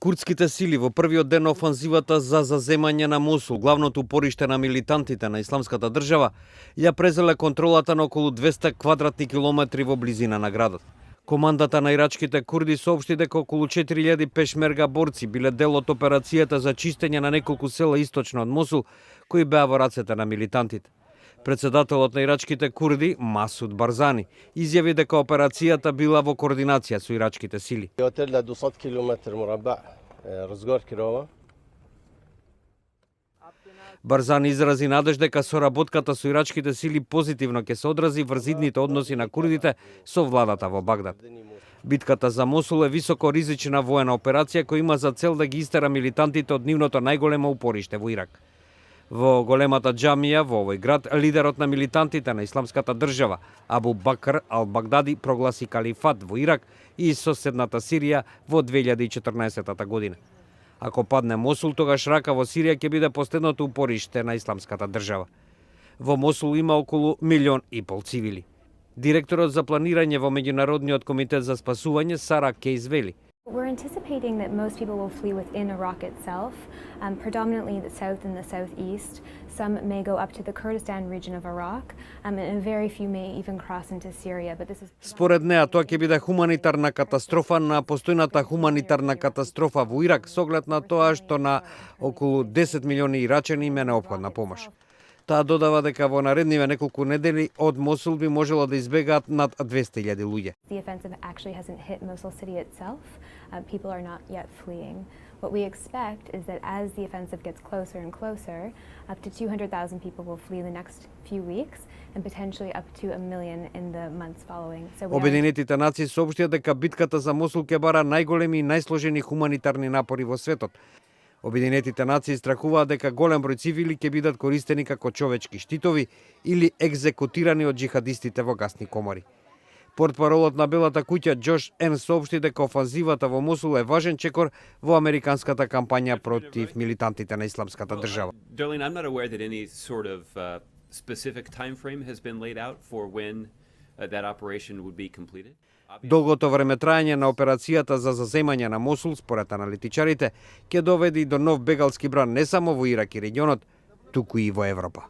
Курдските сили во првиот ден на офанзивата за заземање на Мосул, главното упориште на милитантите на Исламската држава, ја презеле контролата на околу 200 квадратни километри во близина на градот. Командата на ирачките курди соопшти дека околу 4000 пешмерга борци биле дел од операцијата за чистење на неколку села источно од Мосул, кои беа во рацете на милитантите. Председателот на ирачките курди, Масуд Барзани, изјави дека операцијата била во координација со ирачките сили. Барзани изрази надеж дека соработката со ирачките сили позитивно ќе се одрази врз идните односи на курдите со владата во Багдад. Битката за Мосул е високо ризична воена операција која има за цел да ги истера милитантите од нивното најголемо упориште во Ирак. Во големата џамија во овој град, лидерот на милитантите на Исламската држава, Абу Бакр ал-Багдади, прогласи калифат во Ирак и соседната Сирија во 2014 година. Ако падне Мосул, тогаш Рака во Сирија ќе биде последното упориште на Исламската држава. Во Мосул има околу 1,5 милиона цивили. Директорот за планирање во Меѓународниот комитет за спасување Сара Кейс вели: We're anticipating that most people will flee within Iraq itself, predominantly the south and the southeast. Some may go up to the Kurdistan region of Iraq, and very few may even cross into Syria. But this is... Според неа, тоа ќе биде хуманитарна катастрофа на постојната хуманитарна катастрофа во Ирак, со оглед на тоа што на околу 10 милиони ирачани им е неопходна помош. Таа додава дека во наредниве неколку недели од Мосул би можело да избегаат над 200,000 луѓе. The offensive actually hasn't hit Mosul city itself. People are not yet fleeing. What we expect is that as the offensive gets closer and closer, up to 200,000 people will flee the next few weeks and potentially up to 1 million in the months following. Обединетите нации соопштија дека битката за Мосул ќе бара најголеми и најсложени хуманитарни напори во светот. Обединетите нации страхуваат дека голем број цивили ќе бидат користени како човечки штитови или екзекутирани од џихадистите во гасни комори. Портпаролот на Белата куќа Џош Ен соопшти дека офанзивата во Мосул е важен чекор во американската кампања против милитантите на Исламската држава. Darlene, I'm not aware that any sort of specific time frame has been laid out for when that operation would be completed. Долгото време трајање на операцијата за заземање на Мосул, според аналитичарите, ќе доведе до нов бегалски бран не само во Ирак и регионот, туку и во Европа.